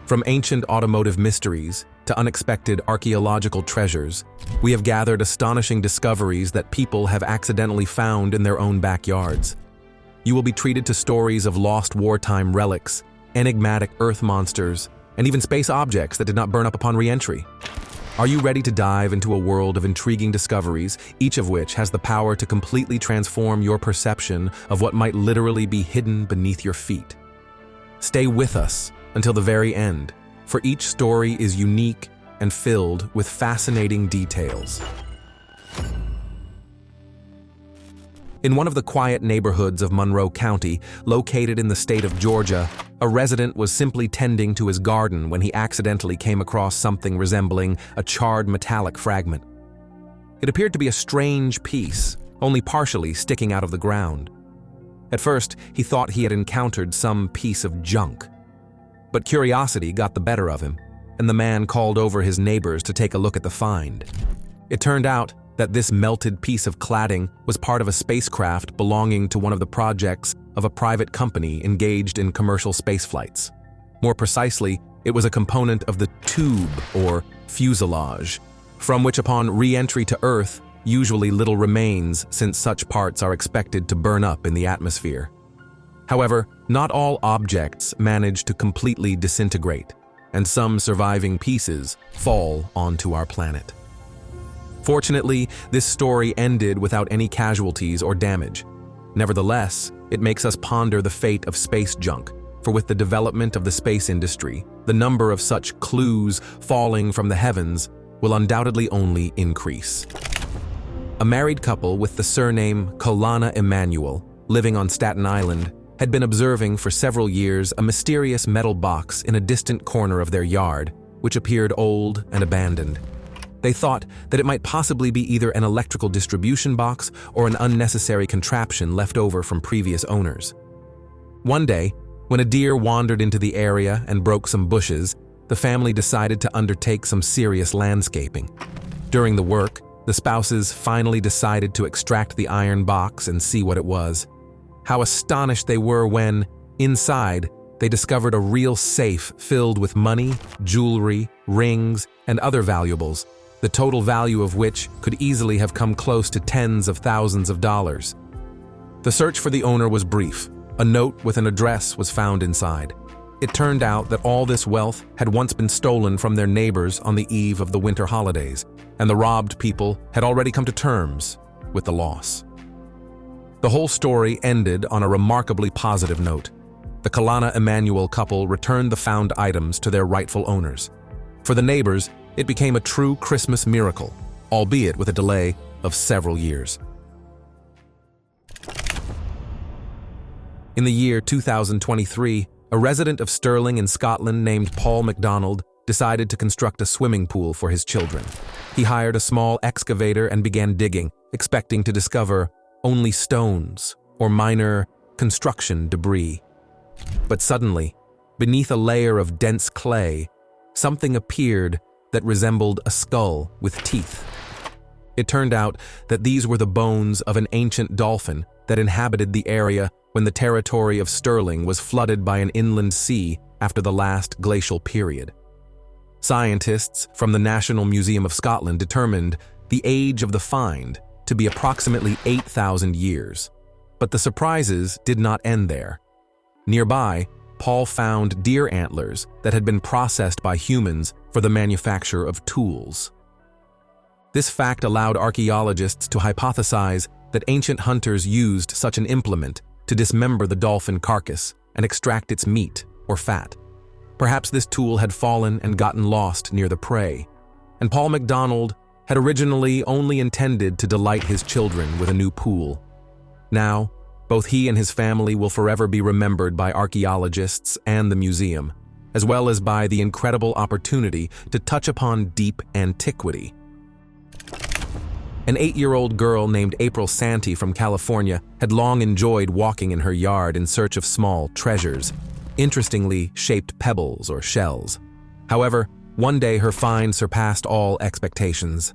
From ancient automotive mysteries to unexpected archaeological treasures, we have gathered astonishing discoveries that people have accidentally found in their own backyards. You will be treated to stories of lost wartime relics, enigmatic earth monsters, and even space objects that did not burn up upon re-entry. Are you ready to dive into a world of intriguing discoveries, each of which has the power to completely transform your perception of what might literally be hidden beneath your feet? Stay with us until the very end, for each story is unique and filled with fascinating details. In one of the quiet neighborhoods of Monroe County, located in the state of Georgia, a resident was simply tending to his garden when he accidentally came across something resembling a charred metallic fragment. It appeared to be a strange piece, only partially sticking out of the ground. At first, he thought he had encountered some piece of junk. But curiosity got the better of him, and the man called over his neighbors to take a look at the find. It turned out that this melted piece of cladding was part of a spacecraft belonging to one of the projects of a private company engaged in commercial space flights. More precisely, it was a component of the tube, or fuselage, from which upon re-entry to Earth, usually little remains since such parts are expected to burn up in the atmosphere. However, not all objects manage to completely disintegrate, and some surviving pieces fall onto our planet. Fortunately, this story ended without any casualties or damage. Nevertheless, it makes us ponder the fate of space junk, for with the development of the space industry, the number of such clues falling from the heavens will undoubtedly only increase. A married couple with the surname Emanuel, living on Staten Island, had been observing for several years a mysterious metal box in a distant corner of their yard, which appeared old and abandoned. They thought that it might possibly be either an electrical distribution box or an unnecessary contraption left over from previous owners. One day, when a deer wandered into the area and broke some bushes, the family decided to undertake some serious landscaping. During the work, the spouses finally decided to extract the iron box and see what it was. How astonished they were when, inside, they discovered a real safe filled with money, jewelry, rings, and other valuables, the total value of which could easily have come close to tens of thousands of dollars. The search for the owner was brief. A note with an address was found inside. It turned out that all this wealth had once been stolen from their neighbors on the eve of the winter holidays, and the robbed people had already come to terms with the loss. The whole story ended on a remarkably positive note. The Emanuel couple returned the found items to their rightful owners. For the neighbors, it became a true Christmas miracle, albeit with a delay of several years. In the year 2023, a resident of Stirling in Scotland named Paul MacDonald decided to construct a swimming pool for his children. He hired a small excavator and began digging, expecting to discover only stones or minor construction debris. But suddenly, beneath a layer of dense clay, something appeared that resembled a skull with teeth. It turned out that these were the bones of an ancient dolphin that inhabited the area when the territory of Stirling was flooded by an inland sea after the last glacial period. Scientists from the National Museum of Scotland determined the age of the find to be approximately 8,000 years. But the surprises did not end there. Nearby, Paul found deer antlers that had been processed by humans for the manufacture of tools. This fact allowed archaeologists to hypothesize that ancient hunters used such an implement to dismember the dolphin carcass and extract its meat or fat. Perhaps this tool had fallen and gotten lost near the prey, and Paul MacDonald had originally only intended to delight his children with a new pool. Now, both he and his family will forever be remembered by archaeologists and the museum, as well as by the incredible opportunity to touch upon deep antiquity. An 8-year-old girl named April Santee from California had long enjoyed walking in her yard in search of small treasures, interestingly shaped pebbles or shells. However, one day her find surpassed all expectations.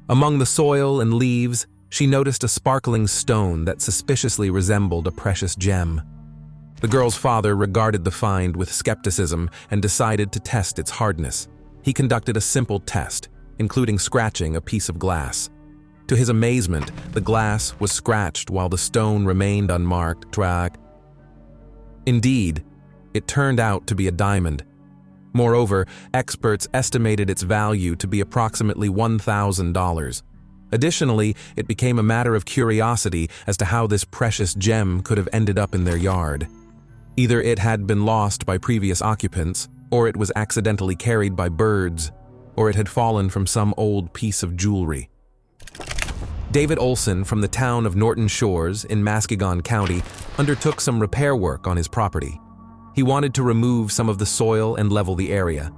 Among the soil and leaves, she noticed a sparkling stone that suspiciously resembled a precious gem. The girl's father regarded the find with skepticism and decided to test its hardness. He conducted a simple test, including scratching a piece of glass. To his amazement, the glass was scratched while the stone remained unmarked. Indeed, it turned out to be a diamond. Moreover, experts estimated its value to be approximately $1,000. Additionally, it became a matter of curiosity as to how this precious gem could have ended up in their yard. Either it had been lost by previous occupants, or it was accidentally carried by birds, or it had fallen from some old piece of jewelry. David Olson from the town of Norton Shores in Muskegon County undertook some repair work on his property. He wanted to remove some of the soil and level the area.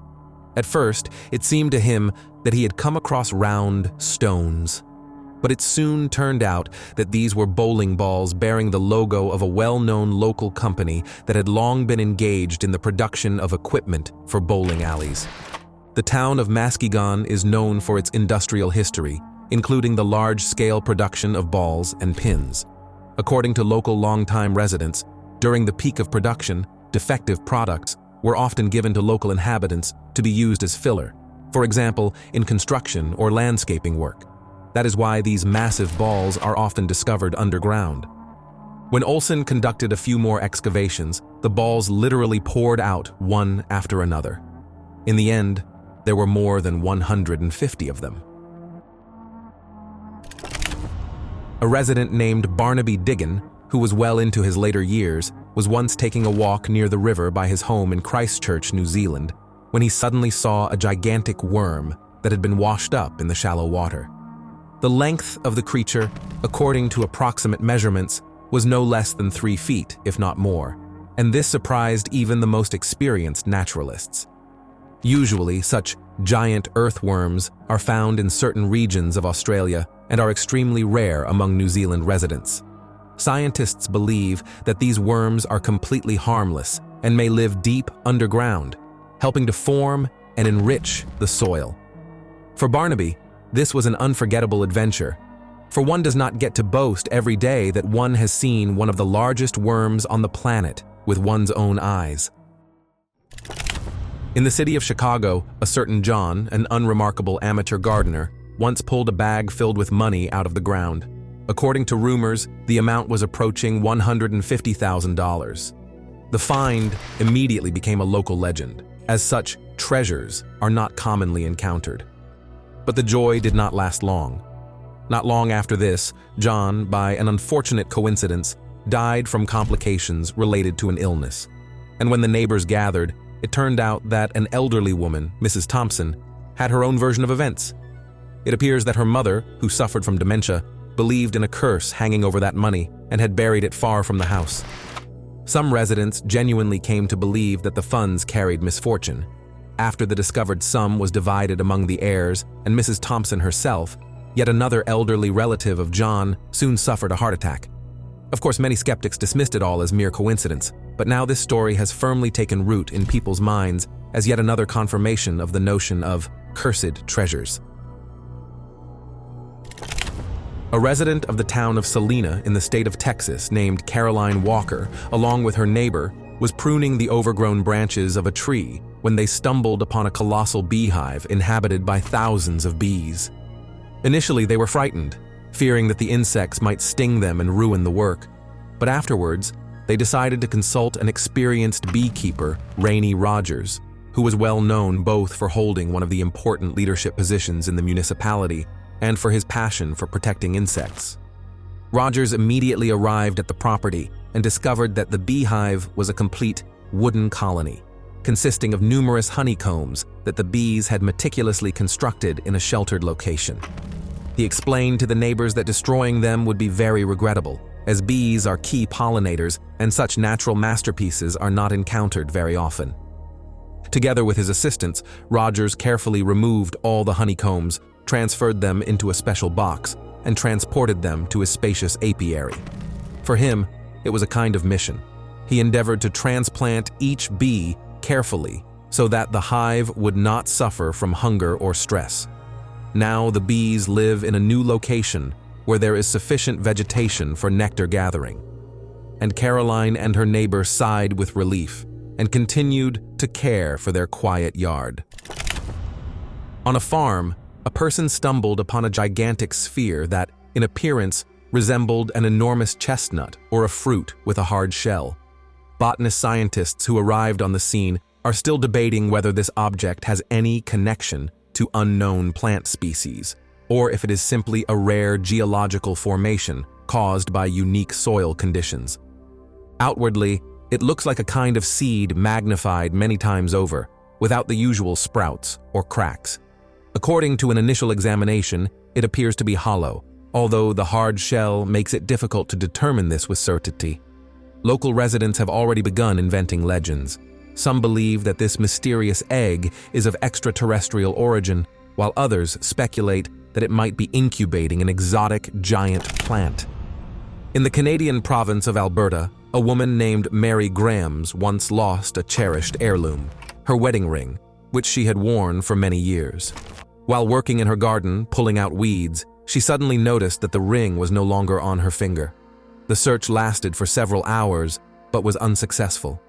At first, it seemed to him that he had come across round stones. But it soon turned out that these were bowling balls bearing the logo of a well-known local company that had long been engaged in the production of equipment for bowling alleys. The town of Muskegon is known for its industrial history, including the large-scale production of balls and pins. According to local longtime residents, during the peak of production, defective products were often given to local inhabitants to be used as filler, for example, in construction or landscaping work. That is why these massive balls are often discovered underground. When Olson conducted a few more excavations, the balls literally poured out one after another. In the end, there were more than 150 of them. A resident named Barnaby Diggin, who was well into his later years, was once taking a walk near the river by his home in Christchurch, New Zealand, when he suddenly saw a gigantic worm that had been washed up in the shallow water. The length of the creature, according to approximate measurements, was no less than 3 feet, if not more, and this surprised even the most experienced naturalists. Usually, such giant earthworms are found in certain regions of Australia and are extremely rare among New Zealand residents. Scientists believe that these worms are completely harmless and may live deep underground, helping to form and enrich the soil. For Barnaby, this was an unforgettable adventure, for one does not get to boast every day that one has seen one of the largest worms on the planet with one's own eyes. In the city of Chicago, a certain John, an unremarkable amateur gardener, once pulled a bag filled with money out of the ground. According to rumors, the amount was approaching $150,000. The find immediately became a local legend, as such treasures are not commonly encountered. But the joy did not last long. Not long after this, John, by an unfortunate coincidence, died from complications related to an illness. And when the neighbors gathered, it turned out that an elderly woman, Mrs. Thompson, had her own version of events. It appears that her mother, who suffered from dementia, believed in a curse hanging over that money and had buried it far from the house. Some residents genuinely came to believe that the funds carried misfortune. After the discovered sum was divided among the heirs and Mrs. Thompson herself, yet another elderly relative of John soon suffered a heart attack. Of course, many skeptics dismissed it all as mere coincidence, but now this story has firmly taken root in people's minds as yet another confirmation of the notion of cursed treasures. A resident of the town of Salina in the state of Texas named Caroline Walker, along with her neighbor, was pruning the overgrown branches of a tree when they stumbled upon a colossal beehive inhabited by thousands of bees. Initially, they were frightened, fearing that the insects might sting them and ruin the work. But afterwards, they decided to consult an experienced beekeeper, Rainey Rogers, who was well known both for holding one of the important leadership positions in the municipality and for his passion for protecting insects. Rogers immediately arrived at the property and discovered that the beehive was a complete wooden colony, consisting of numerous honeycombs that the bees had meticulously constructed in a sheltered location. He explained to the neighbors that destroying them would be very regrettable, as bees are key pollinators and such natural masterpieces are not encountered very often. Together with his assistants, Rogers carefully removed all the honeycombs, transferred them into a special box, and transported them to his spacious apiary. For him, it was a kind of mission. He endeavored to transplant each bee carefully so that the hive would not suffer from hunger or stress. Now the bees live in a new location where there is sufficient vegetation for nectar gathering. and Caroline and her neighbor sighed with relief and continued to care for their quiet yard. On a farm, a person stumbled upon a gigantic sphere that, in appearance, resembled an enormous chestnut or a fruit with a hard shell. Botanist scientists who arrived on the scene are still debating whether this object has any connection to unknown plant species, or if it is simply a rare geological formation caused by unique soil conditions. Outwardly, it looks like a kind of seed magnified many times over, without the usual sprouts or cracks. According to an initial examination, it appears to be hollow, although the hard shell makes it difficult to determine this with certainty. Local residents have already begun inventing legends. Some believe that this mysterious egg is of extraterrestrial origin, while others speculate that it might be incubating an exotic giant plant. In the Canadian province of Alberta, a woman named Mary Grams once lost a cherished heirloom, her wedding ring, which she had worn for many years. While working in her garden, pulling out weeds, she suddenly noticed that the ring was no longer on her finger. The search lasted for several hours, but was unsuccessful.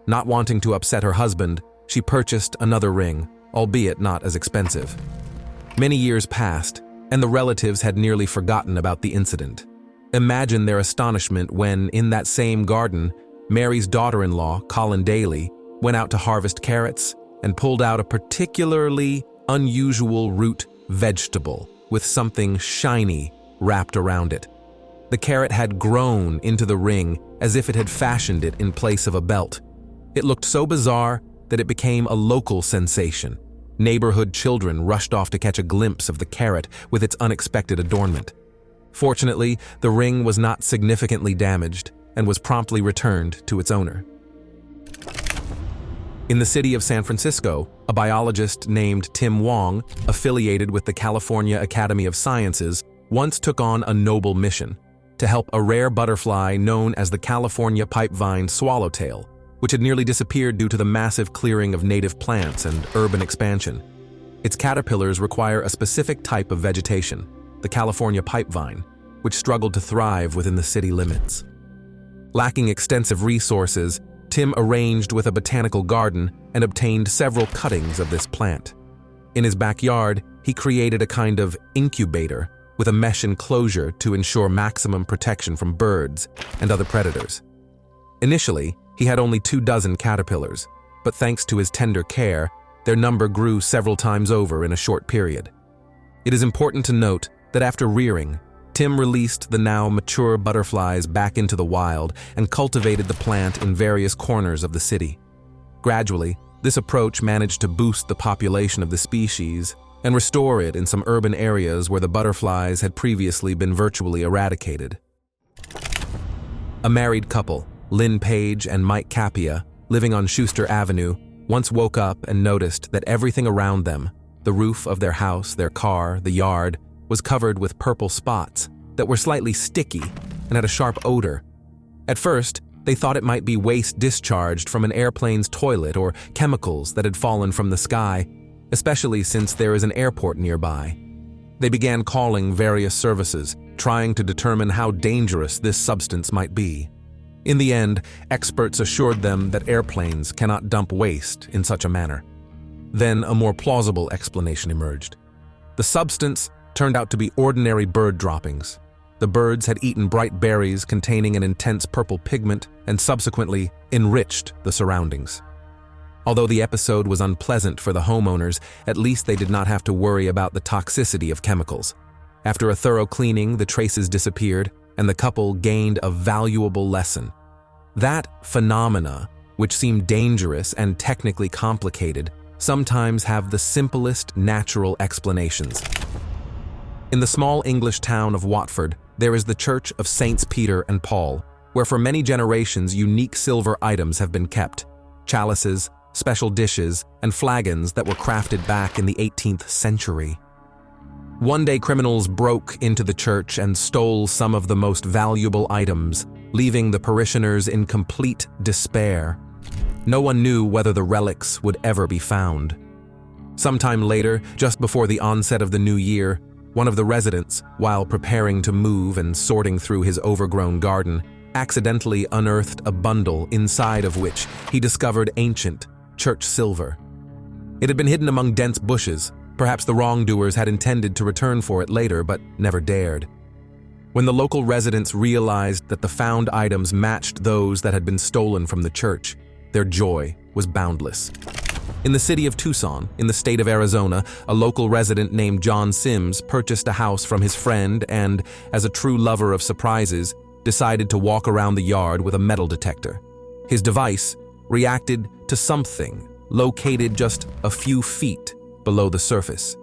Not wanting to upset her husband, she purchased another ring, albeit not as expensive. Many years passed, and the relatives had nearly forgotten about the incident. Imagine their astonishment when, in that same garden, Mary's daughter-in-law, Colin Daly, went out to harvest carrots and pulled out a particularly unusual root vegetable with something shiny wrapped around it. The carrot had grown into the ring as if it had fashioned it in place of a belt. It looked so bizarre that it became a local sensation. Neighborhood children rushed off to catch a glimpse of the carrot with its unexpected adornment. Fortunately, the ring was not significantly damaged and was promptly returned to its owner. In the city of San Francisco, a biologist named Tim Wong, affiliated with the California Academy of Sciences, once took on a noble mission to help a rare butterfly known as the California pipevine swallowtail, which had nearly disappeared due to the massive clearing of native plants and urban expansion. Its caterpillars require a specific type of vegetation, the California pipevine, which struggled to thrive within the city limits. Lacking extensive resources, Tim arranged with a botanical garden and obtained several cuttings of this plant. In his backyard, he created a kind of incubator with a mesh enclosure to ensure maximum protection from birds and other predators. Initially, he had only 24 caterpillars, but thanks to his tender care, their number grew several times over in a short period. It is important to note that after rearing, Tim released the now mature butterflies back into the wild and cultivated the plant in various corners of the city. Gradually, this approach managed to boost the population of the species and restore it in some urban areas where the butterflies had previously been virtually eradicated. A married couple, Lynn Page and Mike Capia, living on Schuster Avenue, once woke up and noticed that everything around them, the roof of their house, their car, the yard, was covered with purple spots that were slightly sticky and had a sharp odor. At first, they thought it might be waste discharged from an airplane's toilet or chemicals that had fallen from the sky, especially since there is an airport nearby. They began calling various services, trying to determine how dangerous this substance might be. In the end, experts assured them that airplanes cannot dump waste in such a manner. Then a more plausible explanation emerged. The substance turned out to be ordinary bird droppings. The birds had eaten bright berries containing an intense purple pigment and subsequently enriched the surroundings. Although the episode was unpleasant for the homeowners, at least they did not have to worry about the toxicity of chemicals. After a thorough cleaning, the traces disappeared, and the couple gained a valuable lesson. That phenomena, which seem dangerous and technically complicated, sometimes have the simplest natural explanations. In the small English town of Watford, there is the Church of Saints Peter and Paul, where for many generations unique silver items have been kept: chalices, special dishes, and flagons that were crafted back in the 18th century. One day, criminals broke into the church and stole some of the most valuable items, leaving the parishioners in complete despair. No one knew whether the relics would ever be found. Sometime later, just before the onset of the new year, one of the residents, while preparing to move and sorting through his overgrown garden, accidentally unearthed a bundle inside of which he discovered ancient church silver. It had been hidden among dense bushes. Perhaps the wrongdoers had intended to return for it later, but never dared. When the local residents realized that the found items matched those that had been stolen from the church, their joy was boundless. In the city of Tucson, in the state of Arizona, a local resident named John Sims purchased a house from his friend and, as a true lover of surprises, decided to walk around the yard with a metal detector. His device reacted to something located just a few feet below the surface.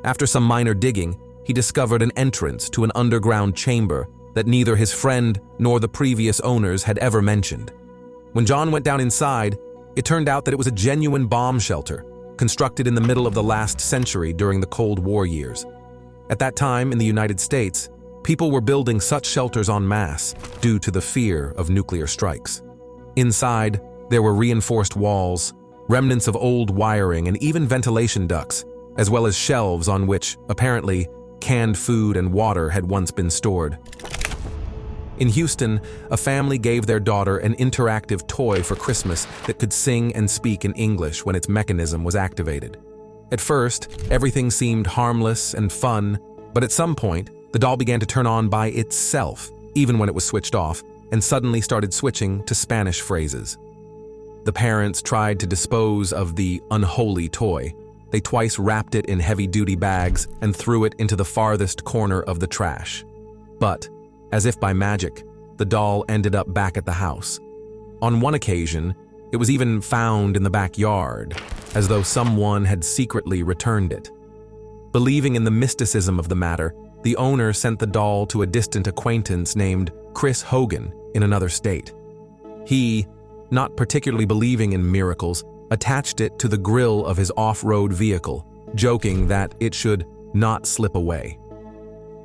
After some minor digging, he discovered an entrance to an underground chamber that neither his friend nor the previous owners had ever mentioned. When John went down inside, it turned out that it was a genuine bomb shelter, constructed in the middle of the last century during the Cold War years. At that time in the United States, people were building such shelters en masse due to the fear of nuclear strikes. Inside, there were reinforced walls, remnants of old wiring, and even ventilation ducts, as well as shelves on which, apparently, canned food and water had once been stored. In Houston, a family gave their daughter an interactive toy for Christmas that could sing and speak in English when its mechanism was activated. At first, everything seemed harmless and fun, but at some point, the doll began to turn on by itself, even when it was switched off, and suddenly started switching to Spanish phrases. The parents tried to dispose of the unholy toy. They twice wrapped it in heavy-duty bags and threw it into the farthest corner of the trash. But, as if by magic, the doll ended up back at the house. On one occasion, it was even found in the backyard, as though someone had secretly returned it. Believing in the mysticism of the matter, the owner sent the doll to a distant acquaintance named Chris Hogan in another state. He, not particularly believing in miracles, attached it to the grill of his off-road vehicle, joking that it should not slip away.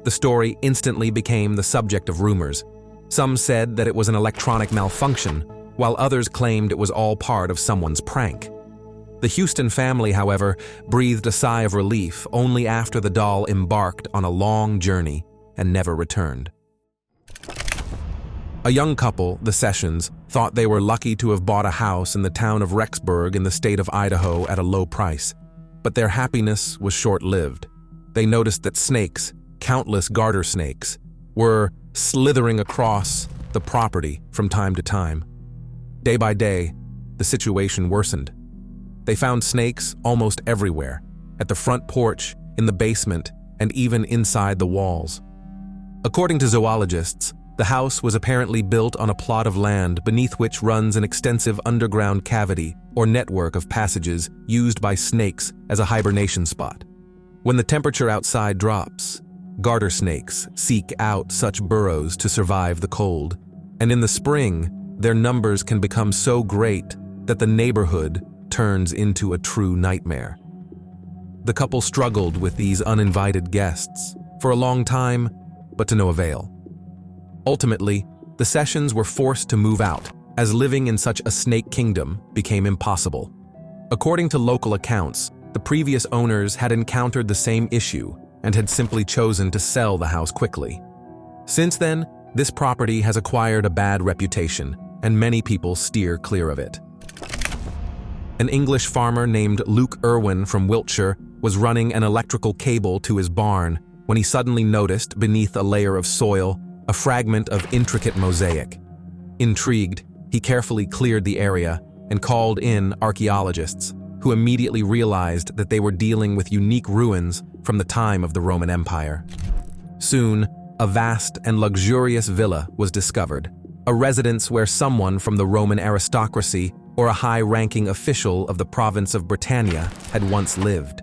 The story instantly became the subject of rumors. Some said that it was an electronic malfunction, while others claimed it was all part of someone's prank. The Houston family, however, breathed a sigh of relief only after the doll embarked on a long journey and never returned. A young couple, the Sessions, thought they were lucky to have bought a house in the town of Rexburg in the state of Idaho at a low price. But their happiness was short-lived. They noticed that snakes, countless garter snakes, were slithering across the property from time to time. Day by day, the situation worsened. They found snakes almost everywhere, at the front porch, in the basement, and even inside the walls. According to zoologists, the house was apparently built on a plot of land beneath which runs an extensive underground cavity or network of passages used by snakes as a hibernation spot. When the temperature outside drops, garter snakes seek out such burrows to survive the cold, and in the spring, their numbers can become so great that the neighborhood turns into a true nightmare. The couple struggled with these uninvited guests for a long time, but to no avail. Ultimately, the Sessions were forced to move out, as living in such a snake kingdom became impossible. According to local accounts, the previous owners had encountered the same issue and had simply chosen to sell the house quickly. Since then, this property has acquired a bad reputation, and many people steer clear of it. An English farmer named Luke Irwin from Wiltshire was running an electrical cable to his barn when he suddenly noticed, beneath a layer of soil, a fragment of intricate mosaic. Intrigued, he carefully cleared the area and called in archaeologists, who immediately realized that they were dealing with unique ruins from the time of the Roman Empire. Soon, a vast and luxurious villa was discovered, a residence where someone from the Roman aristocracy or a high-ranking official of the province of Britannia had once lived.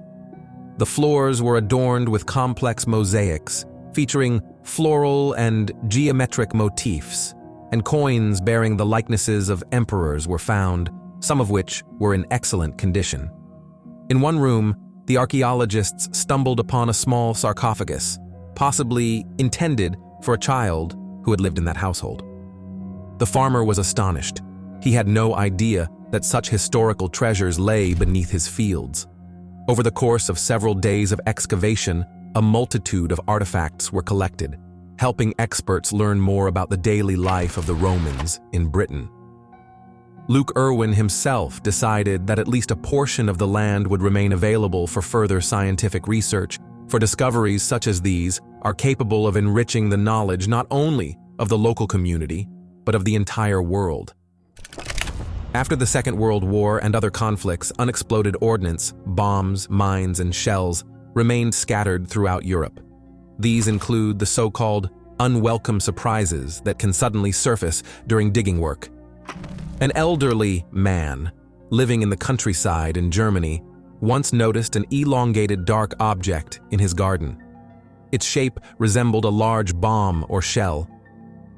The floors were adorned with complex mosaics, featuring floral and geometric motifs, and coins bearing the likenesses of emperors were found, some of which were in excellent condition. In one room, the archaeologists stumbled upon a small sarcophagus, possibly intended for a child who had lived in that household. The farmer was astonished. He had no idea that such historical treasures lay beneath his fields. Over the course of several days of excavation, a multitude of artifacts were collected. helping experts learn more about the daily life of the Romans in Britain. Luke Irwin himself decided that at least a portion of the land would remain available for further scientific research, for discoveries such as these are capable of enriching the knowledge not only of the local community, but of the entire world. After the Second World War and other conflicts, unexploded ordnance, bombs, mines, and shells remained scattered throughout Europe. These include the so-called unwelcome surprises that can suddenly surface during digging work. An elderly man living in the countryside in Germany once noticed an elongated dark object in his garden. Its shape resembled a large bomb or shell.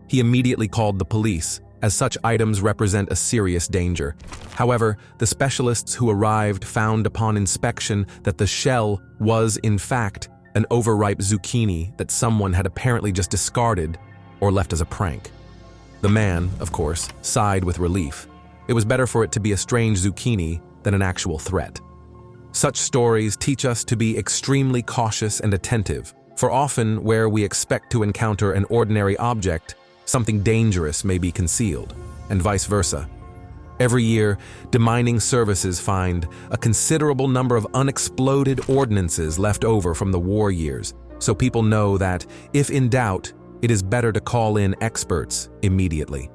He immediately called the police, as such items represent a serious danger. However, the specialists who arrived found upon inspection that the shell was, in fact, an overripe zucchini that someone had apparently just discarded or left as a prank. The man, of course, sighed with relief. It was better for it to be a strange zucchini than an actual threat. Such stories teach us to be extremely cautious and attentive, for often where we expect to encounter an ordinary object, something dangerous may be concealed, and vice versa. Every year, demining services find a considerable number of unexploded ordnances left over from the war years, so people know that, if in doubt, it is better to call in experts immediately.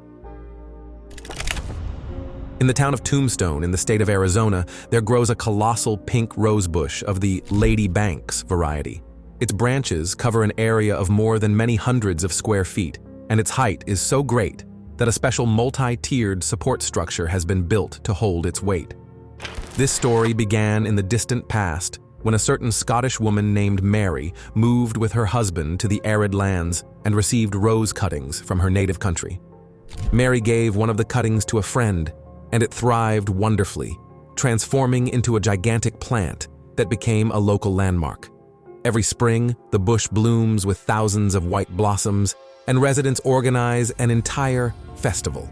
In the town of Tombstone in the state of Arizona, there grows a colossal pink rosebush of the Lady Banks variety. Its branches cover an area of more than many hundreds of square feet, and its height is so great that a special multi-tiered support structure has been built to hold its weight. This story began in the distant past when a certain Scottish woman named Mary moved with her husband to the arid lands and received rose cuttings from her native country. Mary gave one of the cuttings to a friend, and it thrived wonderfully, transforming into a gigantic plant that became a local landmark. Every spring, the bush blooms with thousands of white blossoms, and residents organize an entire festival.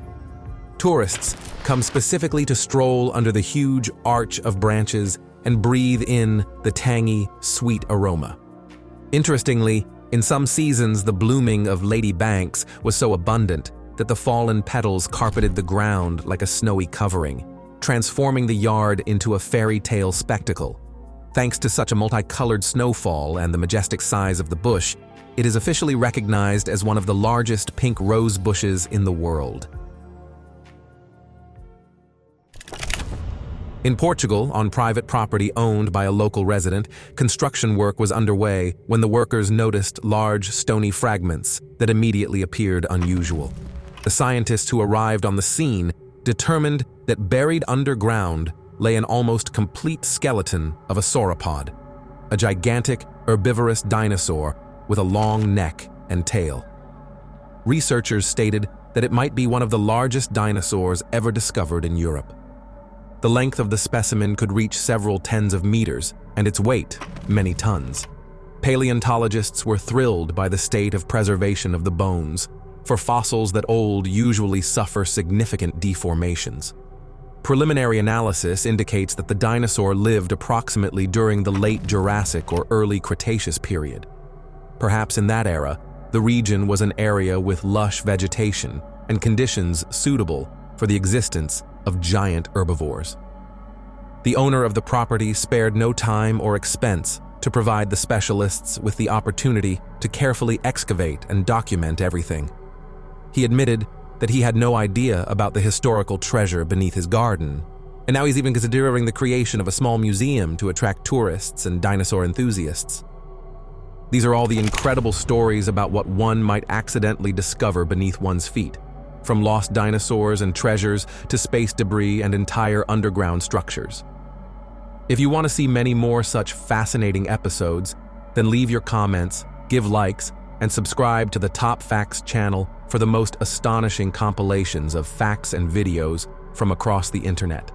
Tourists come specifically to stroll under the huge arch of branches and breathe in the tangy, sweet aroma. Interestingly, in some seasons the blooming of Lady Banks was so abundant that the fallen petals carpeted the ground like a snowy covering, transforming the yard into a fairy tale spectacle. Thanks to such a multicolored snowfall and the majestic size of the bush, it is officially recognized as one of the largest pink rose bushes in the world. In Portugal, on private property owned by a local resident, construction work was underway when the workers noticed large stony fragments that immediately appeared unusual. The scientists who arrived on the scene determined that buried underground lay an almost complete skeleton of a sauropod, a gigantic herbivorous dinosaur with a long neck and tail. Researchers stated that it might be one of the largest dinosaurs ever discovered in Europe. The length of the specimen could reach several tens of meters, and its weight, many tons. Paleontologists were thrilled by the state of preservation of the bones, for fossils that old usually suffer significant deformations. Preliminary analysis indicates that the dinosaur lived approximately during the late Jurassic or early Cretaceous period. Perhaps in that era, the region was an area with lush vegetation and conditions suitable for the existence of giant herbivores. The owner of the property spared no time or expense to provide the specialists with the opportunity to carefully excavate and document everything. He admitted that he had no idea about the historical treasure beneath his garden, and now he's even considering the creation of a small museum to attract tourists and dinosaur enthusiasts. These are all the incredible stories about what one might accidentally discover beneath one's feet, from lost dinosaurs and treasures to space debris and entire underground structures. If you want to see many more such fascinating episodes, then leave your comments, give likes, and subscribe to the Top Facts channel for the most astonishing compilations of facts and videos from across the internet.